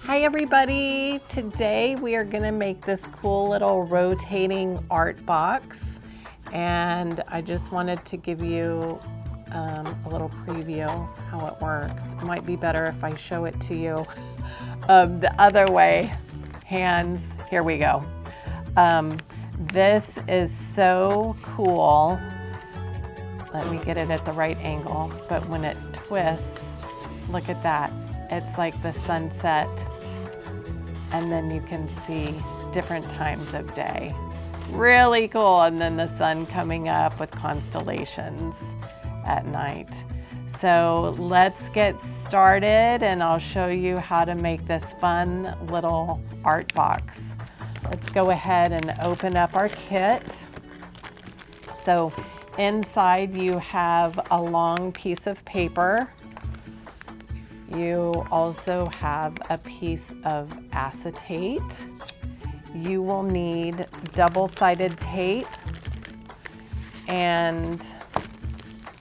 Hi everybody! Today we are going to make this cool little rotating art box, and I just wanted to give you a little preview how it works. It might be better if I show it to you the other way. Hands, here we go. This is so cool. Let me get it at the right angle, but when it twists, look at that. It's like the sunset, and then you can see different times of day. Really cool. And then the sun coming up with constellations at night. So let's get started, and I'll show you how to make this fun little art box. Let's go ahead and open up our kit. So inside you have a long piece of paper. You also have a piece of acetate. You will need double-sided tape, and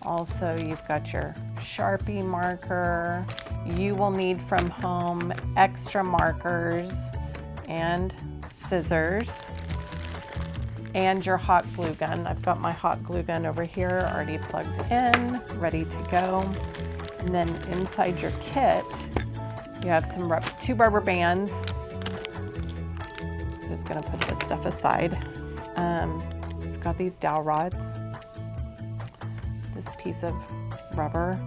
also you've got your Sharpie marker. You will need from home extra markers and scissors and your hot glue gun. I've got my hot glue gun over here already plugged in, ready to go. And then inside your kit, you have two rubber bands. I'm just gonna put this stuff aside. I've got these dowel rods, this piece of rubber,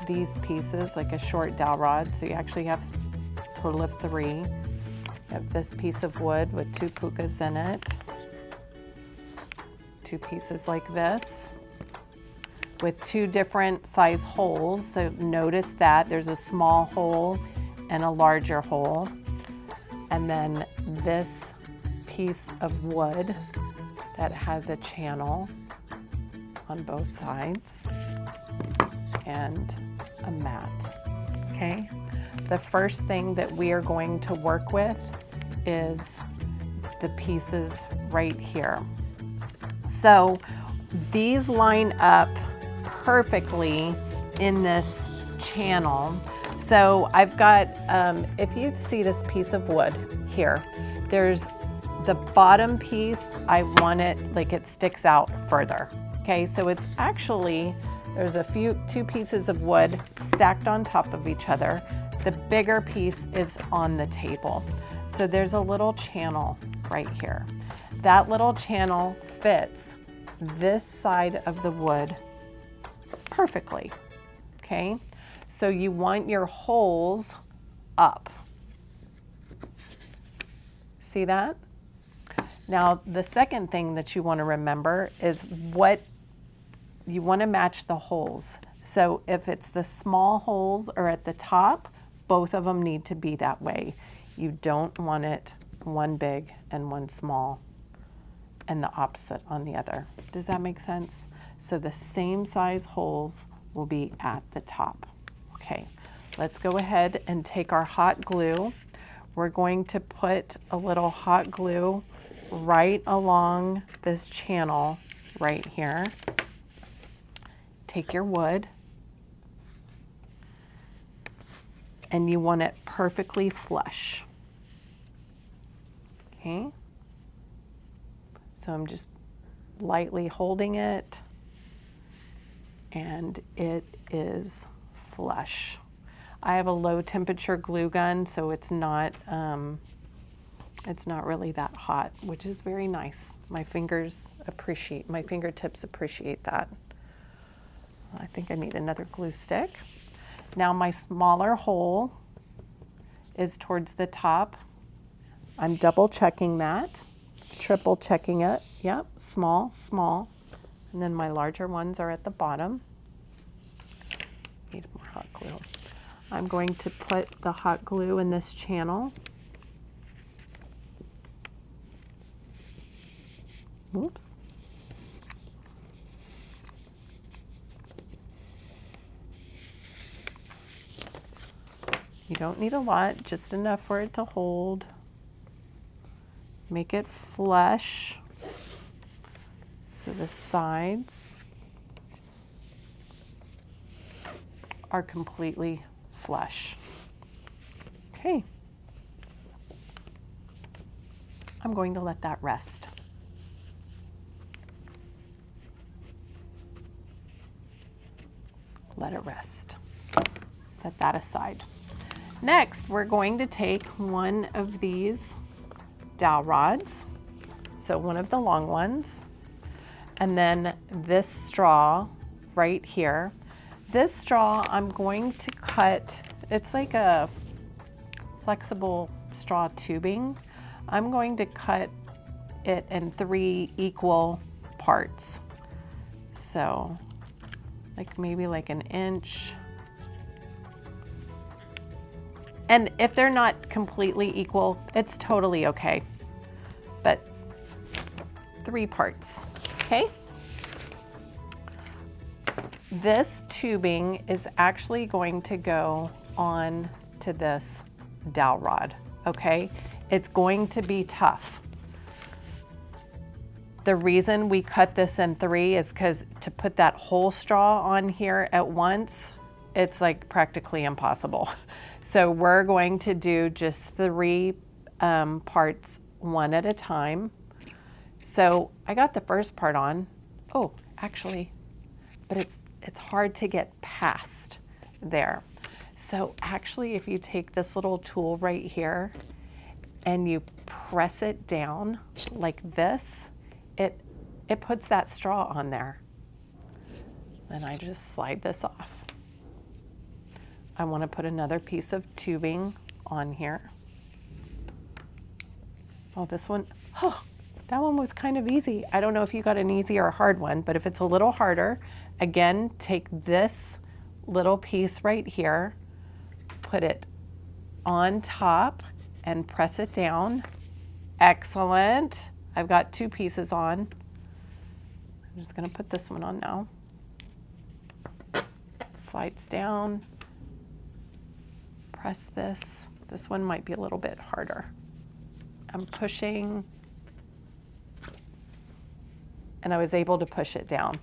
these pieces, like a short dowel rod, so you actually have a total of 3. You have this piece of wood with 2 pukas in it, 2 pieces like this, with 2 different size holes. So notice that there's a small hole and a larger hole. And then this piece of wood that has a channel on both sides and a mat. Okay. The first thing that we are going to work with is the pieces right here. So these line up perfectly in this channel. So I've got, if you see this piece of wood here, there's the bottom piece, I want it like it sticks out further. Okay, so it's actually, there's two pieces of wood stacked on top of each other. The bigger piece is on the table. So there's a little channel right here. That little channel fits this side of the wood perfectly, okay? So you want your holes up. See that? Now, the second thing that you want to remember is what you want to match the holes. So if it's the small holes or at the top, both of them need to be that way. You don't want it one big and one small and the opposite on the other. Does that make sense? So the same size holes will be at the top. Okay, let's go ahead and take our hot glue. We're going to put a little hot glue right along this channel right here. Take your wood, and you want it perfectly flush. Okay, so I'm just lightly holding it, and it is flush. I have a low temperature glue gun, so it's not really that hot, which is very nice. My fingertips appreciate that. I think I need another glue stick. Now my smaller hole is towards the top. I'm double checking that, triple checking it. Yep, small, small. And then my larger ones are at the bottom. Need more hot glue. I'm going to put the hot glue in this channel. Oops. You don't need a lot, just enough for it to hold. Make it flush. So the sides are completely flush. Okay. I'm going to let that rest. Let it rest. Set that aside. Next, we're going to take one of these dowel rods, so one of the long ones, and then this straw right here. This straw I'm going to cut, it's like a flexible straw tubing. I'm going to cut it in 3 equal parts. So like maybe like an inch. And if they're not completely equal, it's totally okay. But 3 parts, okay? This tubing is actually going to go on to this dowel rod, okay? It's going to be tough. The reason we cut this in 3 is because to put that whole straw on here at once, it's like practically impossible. So we're going to do just 3 parts, one at a time. So I got the first part on. Oh, actually, but it's hard to get past there. So actually, if you take this little tool right here and you press it down like this, it puts that straw on there. Then I just slide this off. I want to put another piece of tubing on here. Oh, this one, oh, that one was kind of easy. I don't know if you got an easy or a hard one, but if it's a little harder, again, take this little piece right here, put it on top and press it down. Excellent. I've got 2 pieces on. I'm just going to put this one on now. Slides down. Press this. This one might be a little bit harder. I'm pushing, and I was able to push it down.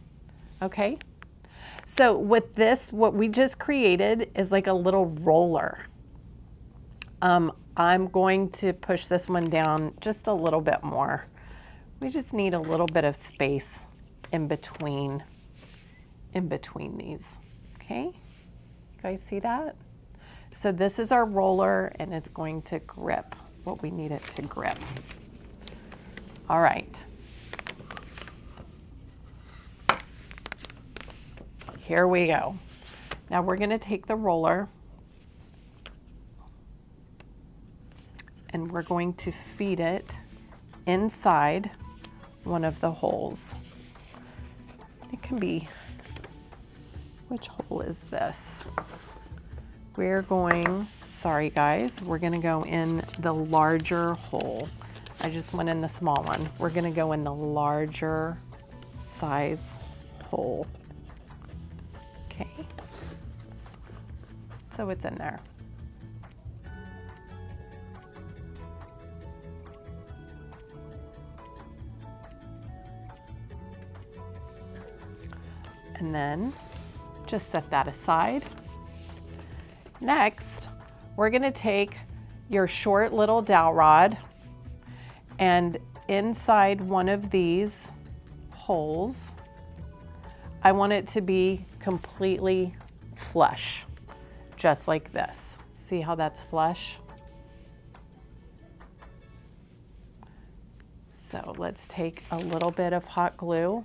Okay? So with this, what we just created is like a little roller. I'm going to push this one down just a little bit more. We just need a little bit of space in between these. Okay? You guys see that? So this is our roller, and it's going to grip what we need it to grip. All right. Here we go. Now we're going to take the roller and we're going to feed it inside one of the holes. It can be, which hole is this? We're going, sorry guys, we're going to go in the larger hole. I just went in the small one. We're going to go in the larger size hole. Okay, so it's in there. And then just set that aside. Next, we're going to take your short little dowel rod, and inside one of these holes, I want it to be completely flush, just like this. See how that's flush? So let's take a little bit of hot glue.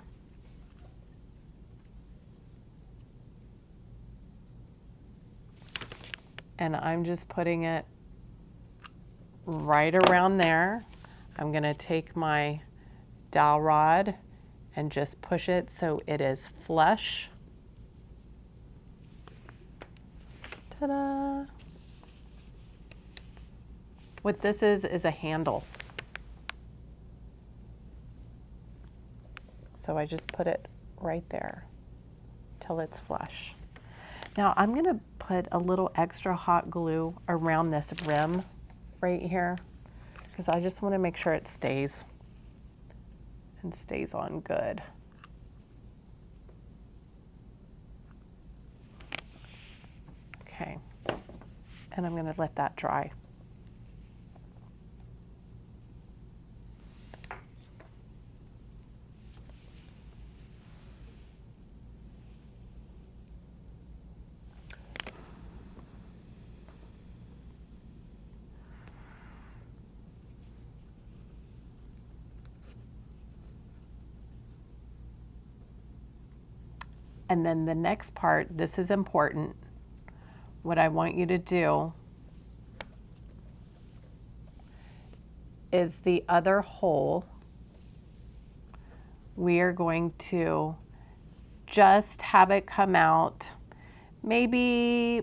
And I'm just putting it right around there. I'm going to take my dowel rod and just push it so it is flush. Ta-da! What this is a handle. So I just put it right there till it's flush. Now I'm going to put a little extra hot glue around this rim right here because I just want to make sure it stays and stays on good. Okay, and I'm going to let that dry. And then the next part, this is important. What I want you to do is the other hole, we are going to just have it come out maybe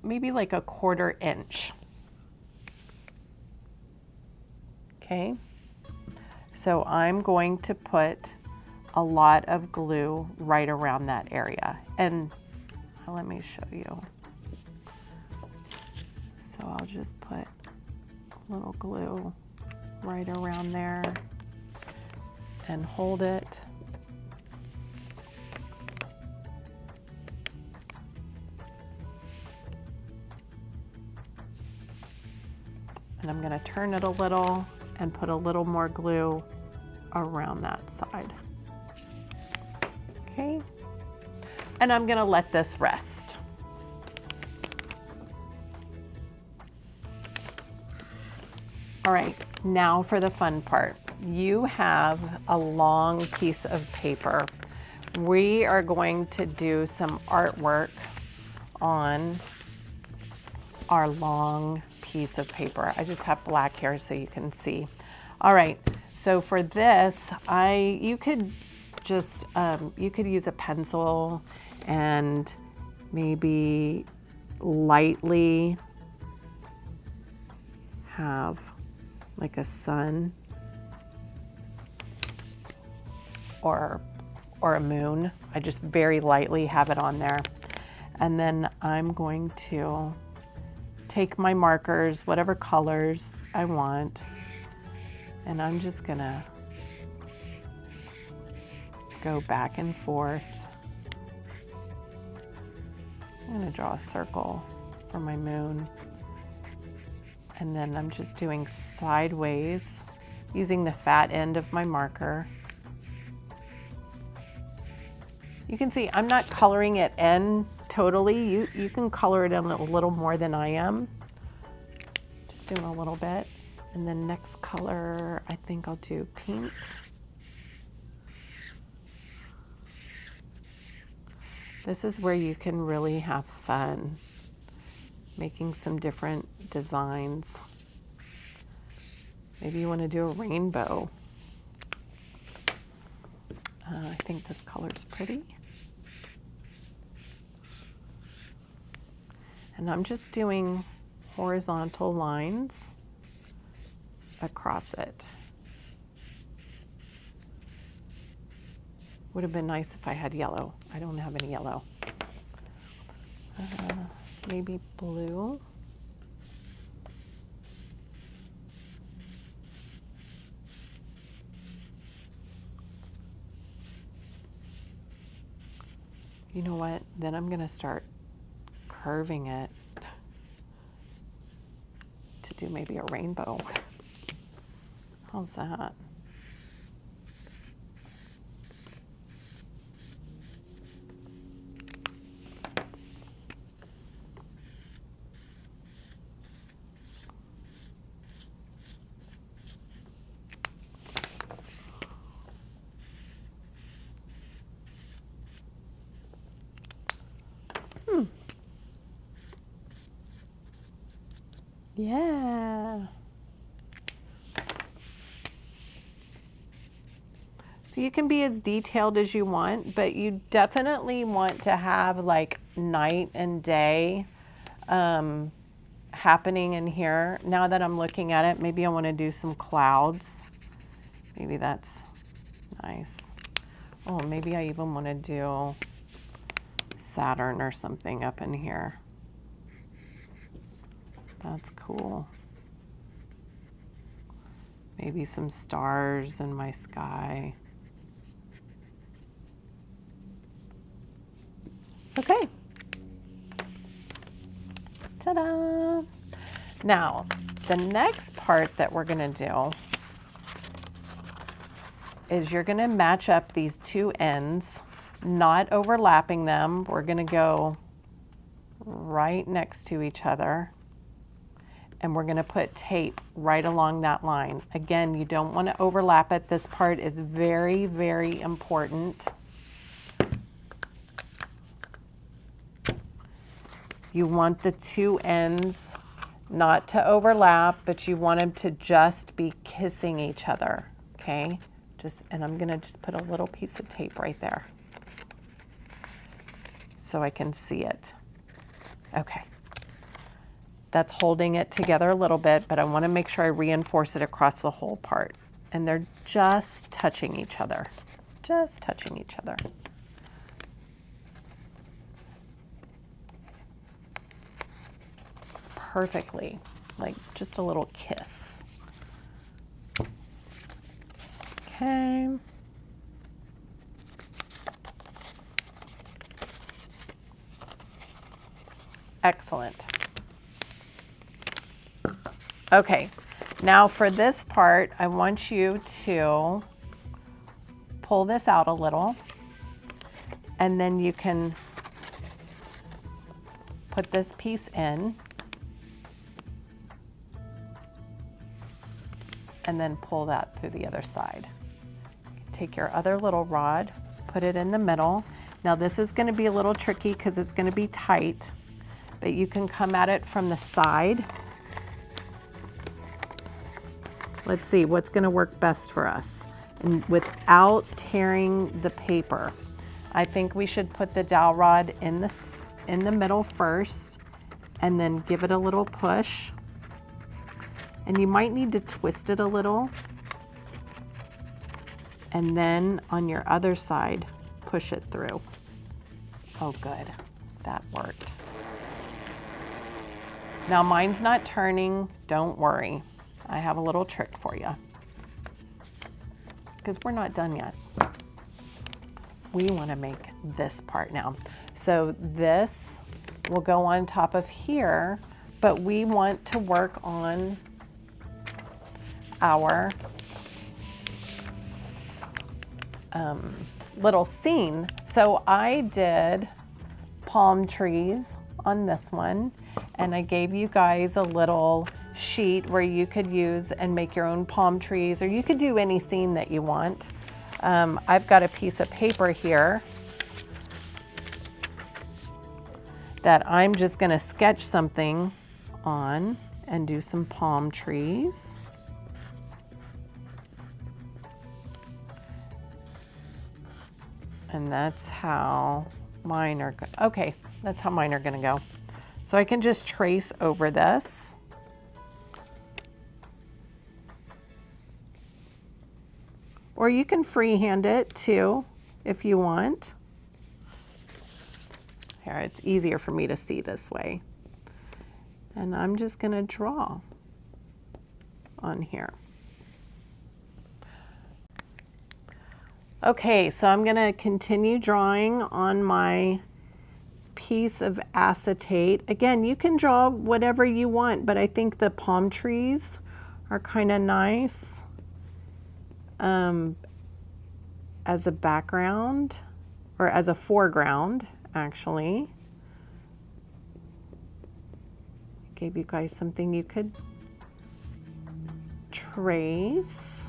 like a 1/4 inch. Okay, so I'm going to put a lot of glue right around that area. And let me show you. So I'll just put a little glue right around there and hold it. And I'm going to turn it a little and put a little more glue around that side. Okay. And I'm going to let this rest. All right, now for the fun part. You have a long piece of paper. We are going to do some artwork on our long piece of paper. I just have black here so you can see. All right, so for this, you could just, you could use a pencil and maybe lightly have like a sun or a moon. I just very lightly have it on there. And then I'm going to take my markers, whatever colors I want, and I'm just gonna go back and forth. I'm gonna draw a circle for my moon. And then I'm just doing sideways using the fat end of my marker. You can see I'm not coloring it in totally. You can color it in a little more than I am. Just doing a little bit. And then next color, I think I'll do pink. This is where you can really have fun making some different designs. Maybe you want to do a rainbow. I think this color is pretty. And I'm just doing horizontal lines across it. Would have been nice if I had yellow. I don't have any yellow. Maybe blue. You know what? Then I'm going to start curving it to do maybe a rainbow. How's that? Yeah. So you can be as detailed as you want, but you definitely want to have like night and day happening in here. Now that I'm looking at it, maybe I want to do some clouds. Maybe that's nice. Oh, maybe I even want to do Saturn or something up in here. That's cool. Maybe some stars in my sky. Okay. Ta-da! Now, the next part that we're gonna do is you're gonna match up these two ends, not overlapping them. We're gonna go right next to each other. And we're gonna put tape right along that line. Again, you don't wanna overlap it. This part is very, very important. You want the two ends not to overlap, but you want them to just be kissing each other, okay? And I'm gonna just put a little piece of tape right there so I can see it. Okay. That's holding it together a little bit, but I want to make sure I reinforce it across the whole part. And they're just touching each other. Just touching each other. Perfectly. Like just a little kiss. Okay. Excellent. Okay, now for this part, I want you to pull this out a little, and then you can put this piece in, and then pull that through the other side. Take your other little rod, put it in the middle. Now this is going to be a little tricky because it's going to be tight, but you can come at it from the side. Let's see what's going to work best for us. And without tearing the paper, I think we should put the dowel rod in the middle first, and then give it a little push. And you might need to twist it a little. And then on your other side, push it through. Oh, good. That worked. Now mine's not turning. Don't worry. I have a little trick for you. Because we're not done yet. We want to make this part now. So this will go on top of here, but we want to work on our little scene. So I did palm trees on this one, and I gave you guys a little sheet where you could use and make your own palm trees, or you could do any scene that you want. I've got a piece of paper here that I'm just going to sketch something on and do some palm trees. And that's how mine are going. Okay, that's how mine are going to go. So I can just trace over this. Or you can freehand it too, if you want. Here, it's easier for me to see this way. And I'm just going to draw on here. Okay, so I'm going to continue drawing on my piece of acetate. Again, you can draw whatever you want, but I think the palm trees are kind of nice as a background, or as a foreground, actually. Gave you guys something you could trace.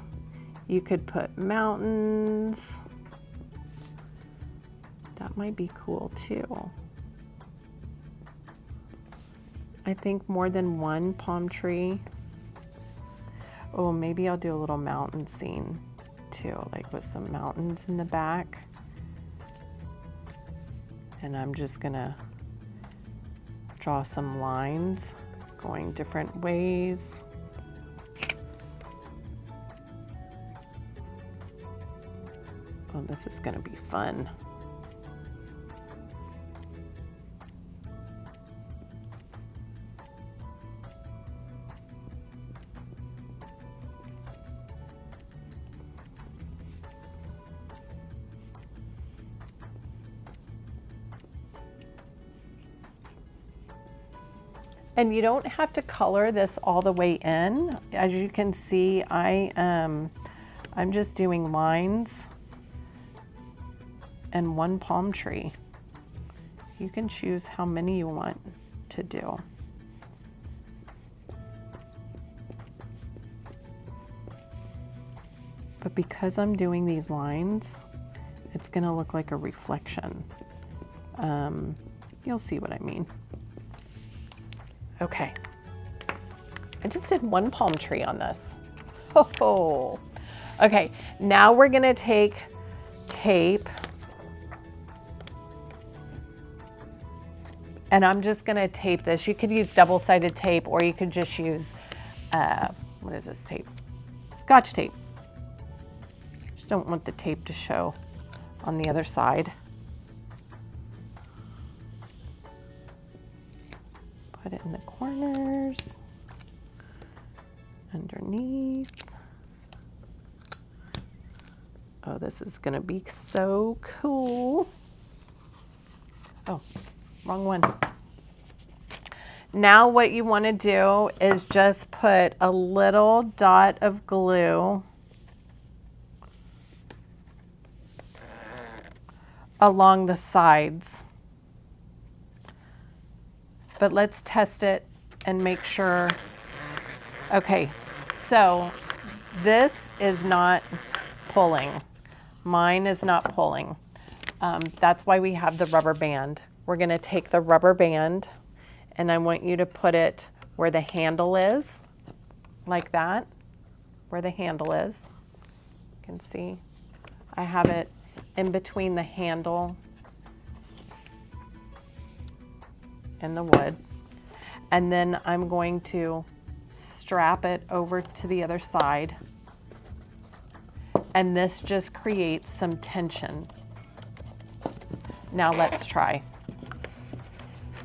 You could put mountains. That might be cool too. I think more than one palm tree. Oh, maybe I'll do a little mountain scene too, like with some mountains in the back. And I'm just gonna draw some lines going different ways. Oh, this is gonna be fun. And you don't have to color this all the way in. As you can see, I'm just doing lines and one palm tree. You can choose how many you want to do. But because I'm doing these lines, it's gonna look like a reflection. You'll see what I mean. Okay. I just did one palm tree on this. Oh. Okay, now we're gonna take tape and I'm just gonna tape this. You could use double-sided tape or you could just use, what is this tape? Scotch tape. Just don't want the tape to show on the other side. Put it in the corners, underneath. Oh, this is gonna be so cool. Oh, wrong one. Now what you wanna do is just put a little dot of glue along the sides. But let's test it and make sure. Okay, so this is not pulling. Mine is not pulling. That's why we have the rubber band. We're gonna take the rubber band and I want you to put it where the handle is, like that, where the handle is. You can see I have it in between the handle and the wood. And then I'm going to strap it over to the other side. And this just creates some tension. Now let's try.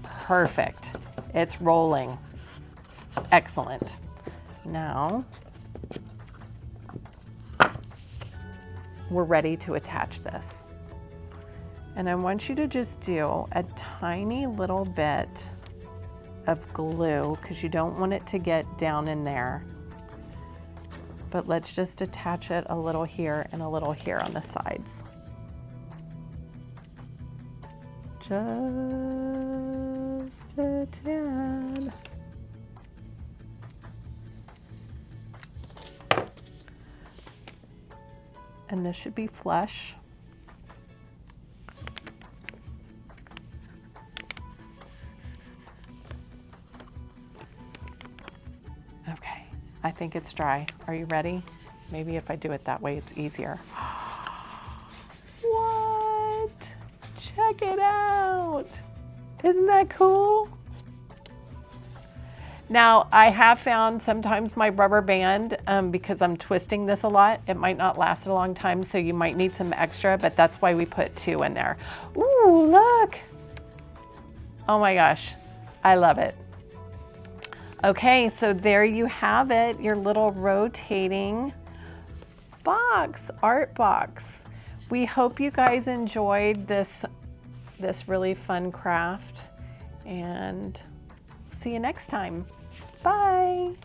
Perfect. It's rolling. Excellent. Now we're ready to attach this. And I want you to just do a tiny little bit of glue because you don't want it to get down in there. But let's just attach it a little here and a little here on the sides. Just a tad. And this should be flush. Okay, I think it's dry. Are you ready? Maybe if I do it that way, it's easier. What? Check it out. Isn't that cool? Now, I have found sometimes my rubber band, because I'm twisting this a lot, it might not last a long time, so you might need some extra, but that's why we put 2 in there. Ooh, look. Oh my gosh, I love it. Okay, so there you have it, your little rotating box, art box. We hope you guys enjoyed this really fun craft, and see you next time. Bye.